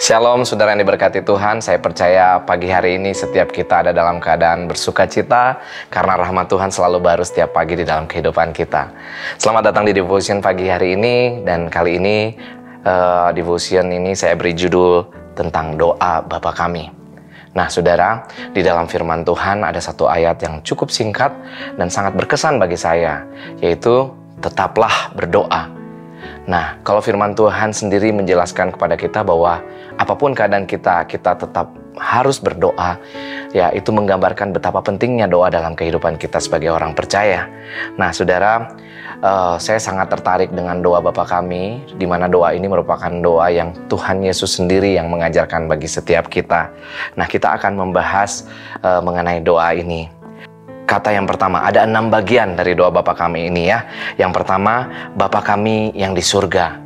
Shalom saudara yang diberkati Tuhan. Saya percaya pagi hari ini setiap kita ada dalam keadaan bersuka cita karena rahmat Tuhan selalu baru setiap pagi di dalam kehidupan kita. Selamat datang di Devotion pagi hari ini. Dan kali ini Devotion ini saya beri judul tentang doa Bapa kami. Nah saudara, di dalam firman Tuhan ada satu ayat yang cukup singkat dan sangat berkesan bagi saya, yaitu tetaplah berdoa. Nah, kalau firman Tuhan sendiri menjelaskan kepada kita bahwa apapun keadaan kita tetap harus berdoa, ya itu menggambarkan betapa pentingnya doa dalam kehidupan kita sebagai orang percaya. Nah, saudara, saya sangat tertarik dengan doa Bapa kami, di mana doa ini merupakan doa yang Tuhan Yesus sendiri yang mengajarkan bagi setiap kita. Nah, kita akan membahas mengenai doa ini. Kata yang pertama, ada 6 bagian dari doa Bapa kami ini ya. Yang pertama, Bapa kami yang di surga.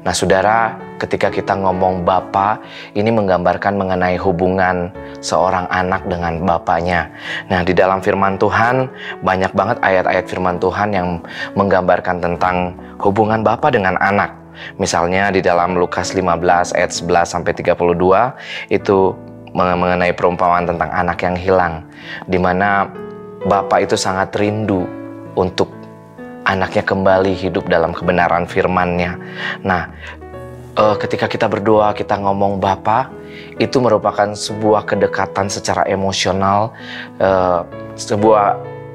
Nah saudara, ketika kita ngomong Bapa, ini menggambarkan mengenai hubungan seorang anak dengan bapaknya. Nah di dalam firman Tuhan, banyak banget ayat-ayat firman Tuhan yang menggambarkan tentang hubungan Bapa dengan anak. Misalnya di dalam Lukas 15 ayat 11 sampai 32, itu mengenai perumpamaan tentang anak yang hilang, di mana Bapak itu sangat rindu untuk anaknya kembali hidup dalam kebenaran firman-Nya. Nah, ketika kita berdoa, kita ngomong Bapa, itu merupakan sebuah kedekatan secara emosional,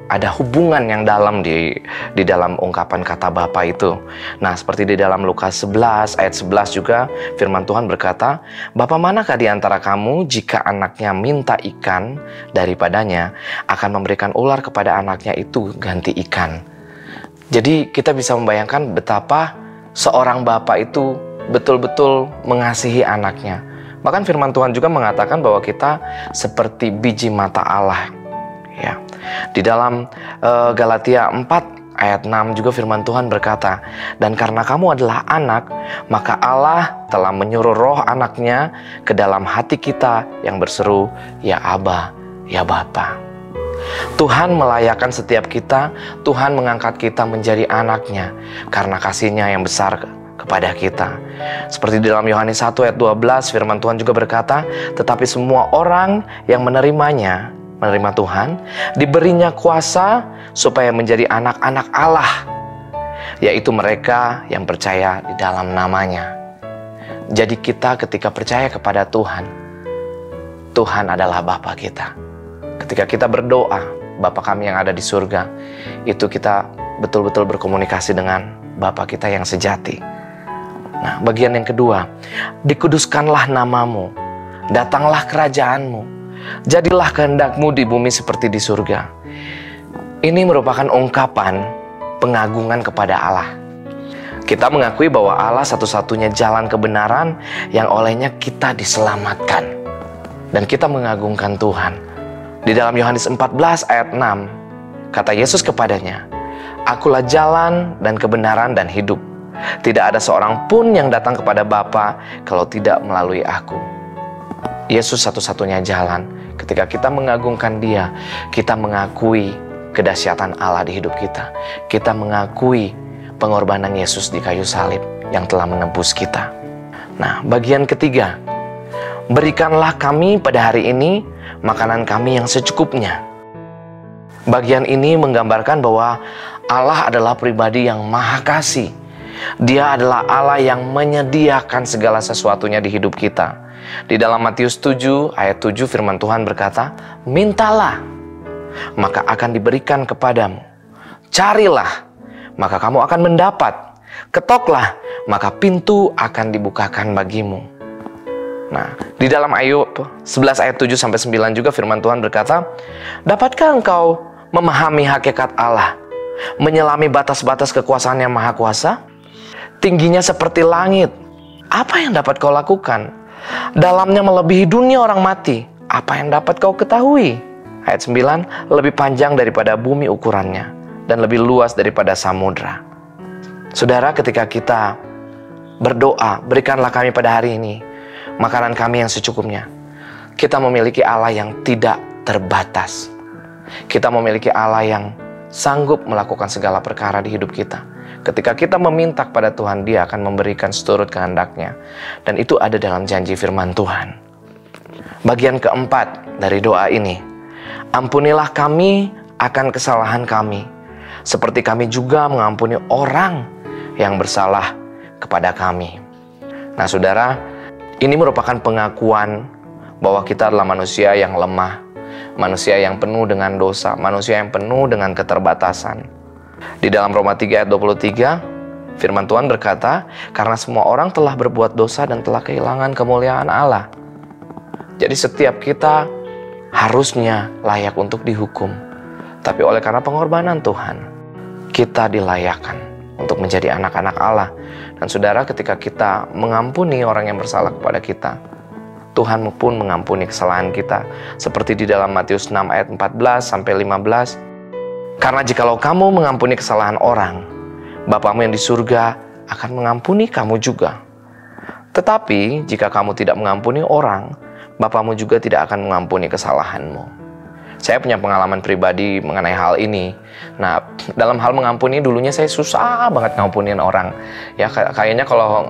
ada hubungan yang dalam di dalam ungkapan kata Bapa itu. Nah, seperti di dalam Lukas 11 ayat 11 juga firman Tuhan berkata, Bapa manakah di antara kamu jika anaknya minta ikan daripadanya akan memberikan ular kepada anaknya itu ganti ikan. Jadi kita bisa membayangkan betapa seorang Bapa itu betul-betul mengasihi anaknya. Bahkan firman Tuhan juga mengatakan bahwa kita seperti biji mata Allah. Ya. Di dalam Galatia 4 ayat 6 juga firman Tuhan berkata, dan karena kamu adalah anak, maka Allah telah menyuruh roh anaknya ke dalam hati kita yang berseru, ya Aba, ya Bapa. Tuhan melayakkan setiap kita, Tuhan mengangkat kita menjadi anaknya karena kasih-Nya yang besar kepada kita. Seperti di dalam Yohanes 1 ayat 12 firman Tuhan juga berkata, tetapi semua orang yang menerima Tuhan, diberinya kuasa supaya menjadi anak-anak Allah, yaitu mereka yang percaya di dalam nama-Nya. Jadi kita ketika percaya kepada Tuhan, Tuhan adalah Bapa kita. Ketika kita berdoa, Bapa kami yang ada di surga, itu kita betul-betul berkomunikasi dengan Bapa kita yang sejati. Nah, bagian yang kedua, dikuduskanlah namamu, datanglah kerajaan-Mu, jadilah kehendak-Mu di bumi seperti di surga. Ini merupakan ungkapan pengagungan kepada Allah. Kita mengakui bahwa Allah satu-satunya jalan kebenaran yang olehnya kita diselamatkan. Dan kita mengagungkan Tuhan. Di dalam Yohanes 14 ayat 6, kata Yesus kepadanya, Akulah jalan dan kebenaran dan hidup. Tidak ada seorang pun yang datang kepada Bapa kalau tidak melalui Aku. Yesus satu-satunya jalan. Ketika kita mengagungkan Dia, kita mengakui kedahsyatan Allah di hidup kita. Kita mengakui pengorbanan Yesus di kayu salib yang telah menebus kita. Nah, bagian ketiga, berikanlah kami pada hari ini makanan kami yang secukupnya. Bagian ini menggambarkan bahwa Allah adalah pribadi yang maha kasih. Dia adalah Allah yang menyediakan segala sesuatunya di hidup kita. Di dalam Matius 7 ayat 7 firman Tuhan berkata, mintalah, maka akan diberikan kepadamu. Carilah, maka kamu akan mendapat. Ketoklah, maka pintu akan dibukakan bagimu. Nah, di dalam Ayub 11 ayat 7 sampai 9 juga firman Tuhan berkata, dapatkah engkau memahami hakikat Allah, menyelami batas-batas kekuasaan yang maha kuasa? Tingginya seperti langit, apa yang dapat kau lakukan? Dalamnya melebihi dunia orang mati, apa yang dapat kau ketahui? Ayat 9, lebih panjang daripada bumi ukurannya, dan lebih luas daripada samudra. Saudara, ketika kita berdoa, berikanlah kami pada hari ini makanan kami yang secukupnya. Kita memiliki Allah yang tidak terbatas. Kita memiliki Allah yang sanggup melakukan segala perkara di hidup kita. Ketika kita meminta kepada Tuhan, Dia akan memberikan seturut kehendak-Nya. Dan itu ada dalam janji firman Tuhan. Bagian keempat dari doa ini, ampunilah kami akan kesalahan kami, seperti kami juga mengampuni orang yang bersalah kepada kami. Nah saudara, ini merupakan pengakuan bahwa kita adalah manusia yang lemah, manusia yang penuh dengan dosa, manusia yang penuh dengan keterbatasan. Di dalam Roma 3 ayat 23, firman Tuhan berkata, karena semua orang telah berbuat dosa dan telah kehilangan kemuliaan Allah. Jadi setiap kita harusnya layak untuk dihukum. Tapi oleh karena pengorbanan Tuhan, kita dilayakkan untuk menjadi anak-anak Allah. Dan saudara, ketika kita mengampuni orang yang bersalah kepada kita, Tuhan pun mengampuni kesalahan kita. Seperti di dalam Matius 6 ayat 14-15. Karena jikalau kamu mengampuni kesalahan orang, Bapamu yang di surga akan mengampuni kamu juga. Tetapi jika kamu tidak mengampuni orang, Bapamu juga tidak akan mengampuni kesalahanmu. Saya punya pengalaman pribadi mengenai hal ini. Nah, dalam hal mengampuni, dulunya saya susah banget ngampunin orang. Ya, kayaknya kalau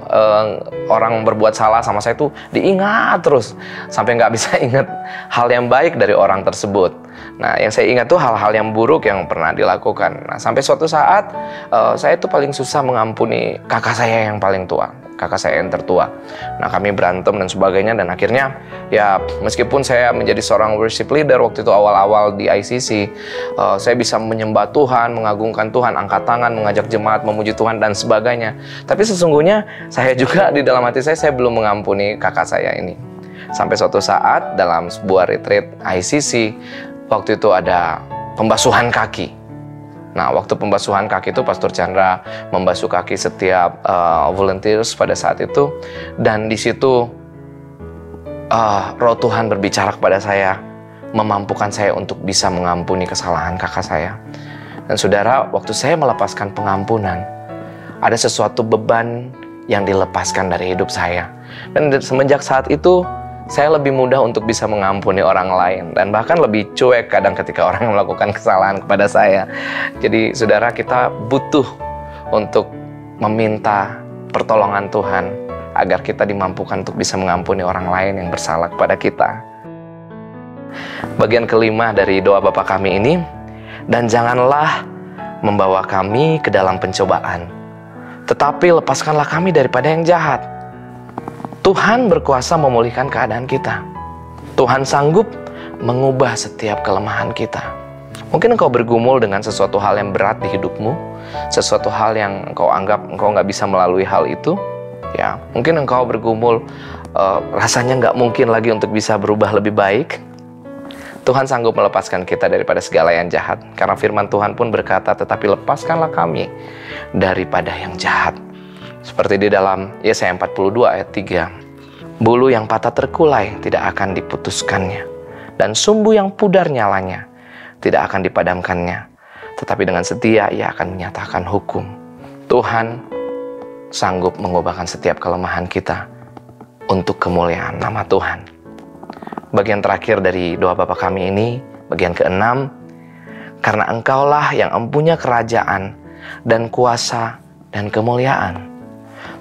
orang berbuat salah sama saya tuh diingat terus. Sampai nggak bisa ingat hal yang baik dari orang tersebut. Nah, yang saya ingat tuh hal-hal yang buruk yang pernah dilakukan. Nah, sampai suatu saat, saya tuh paling susah mengampuni kakak saya yang paling tua. Kakak saya yang tertua. Nah, kami berantem dan sebagainya, dan akhirnya ya meskipun saya menjadi seorang worship leader waktu itu awal-awal di ICC, saya bisa menyembah Tuhan, mengagungkan Tuhan, angkat tangan, mengajak jemaat, memuji Tuhan dan sebagainya. Tapi sesungguhnya saya juga di dalam hati saya belum mengampuni kakak saya ini. Sampai suatu saat dalam sebuah retreat ICC, waktu itu ada pembasuhan kaki. Nah, waktu pembasuhan kaki itu Pastor Chandra membasuh kaki setiap volunteers pada saat itu. Dan di situ Roh Tuhan berbicara kepada saya, memampukan saya untuk bisa mengampuni kesalahan kakak saya. Dan saudara, waktu saya melepaskan pengampunan, ada sesuatu beban yang dilepaskan dari hidup saya. Dan semenjak saat itu, saya lebih mudah untuk bisa mengampuni orang lain. Dan bahkan lebih cuek kadang ketika orang melakukan kesalahan kepada saya. Jadi saudara, kita butuh untuk meminta pertolongan Tuhan agar kita dimampukan untuk bisa mengampuni orang lain yang bersalah kepada kita. Bagian kelima dari doa Bapa kami ini, dan janganlah membawa kami ke dalam pencobaan, tetapi lepaskanlah kami daripada yang jahat. Tuhan berkuasa memulihkan keadaan kita. Tuhan sanggup mengubah setiap kelemahan kita. Mungkin engkau bergumul dengan sesuatu hal yang berat di hidupmu, sesuatu hal yang engkau anggap engkau nggak bisa melalui hal itu. Ya, mungkin engkau bergumul, rasanya nggak mungkin lagi untuk bisa berubah lebih baik. Tuhan sanggup melepaskan kita daripada segala yang jahat. Karena firman Tuhan pun berkata, tetapi lepaskanlah kami daripada yang jahat. Seperti di dalam Yesaya 42 ayat 3. Bulu yang patah terkulai tidak akan diputuskannya, dan sumbu yang pudar nyalanya tidak akan dipadamkannya. Tetapi dengan setia ia akan menyatakan hukum. Tuhan sanggup mengubahkan setiap kelemahan kita untuk kemuliaan nama Tuhan. Bagian terakhir dari doa Bapa kami ini, bagian ke-6. Karena Engkaulah yang empunya kerajaan dan kuasa dan kemuliaan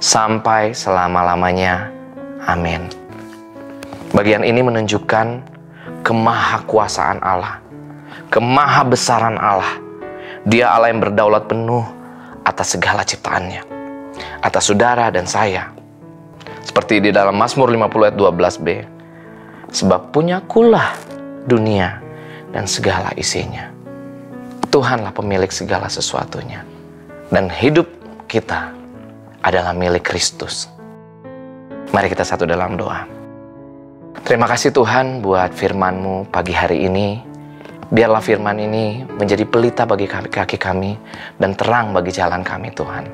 sampai selama-lamanya. Amin. Bagian ini menunjukkan kemahakuasaan Allah, kemahabesaran Allah. Dia Allah yang berdaulat penuh atas segala ciptaannya, atas saudara dan saya. Seperti di dalam Mazmur 50 ayat 12b. Sebab punyakulah dunia dan segala isinya. Tuhanlah pemilik segala sesuatunya. Dan hidup kita adalah milik Kristus. Mari kita satu dalam doa. Terima kasih Tuhan buat firman-Mu pagi hari ini. Biarlah firman ini menjadi pelita bagi kaki kami dan terang bagi jalan kami Tuhan.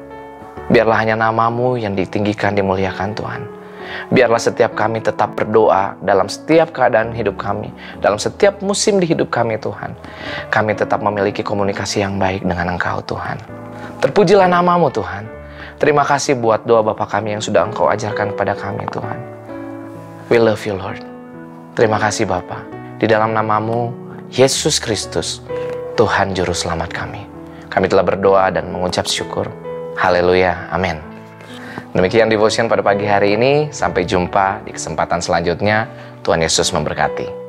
Biarlah hanya nama-Mu yang ditinggikan, dimuliakan Tuhan. Biarlah setiap kami tetap berdoa dalam setiap keadaan hidup kami, dalam setiap musim di hidup kami Tuhan. Kami tetap memiliki komunikasi yang baik dengan Engkau Tuhan. Terpujilah nama-Mu Tuhan. Terima kasih buat doa Bapa kami yang sudah Engkau ajarkan kepada kami Tuhan. We love you Lord. Terima kasih Bapa. Di dalam nama-Mu Yesus Kristus, Tuhan Juru Selamat kami. Kami telah berdoa dan mengucap syukur. Haleluya, amin. Demikian devotion pada pagi hari ini. Sampai jumpa di kesempatan selanjutnya. Tuhan Yesus memberkati.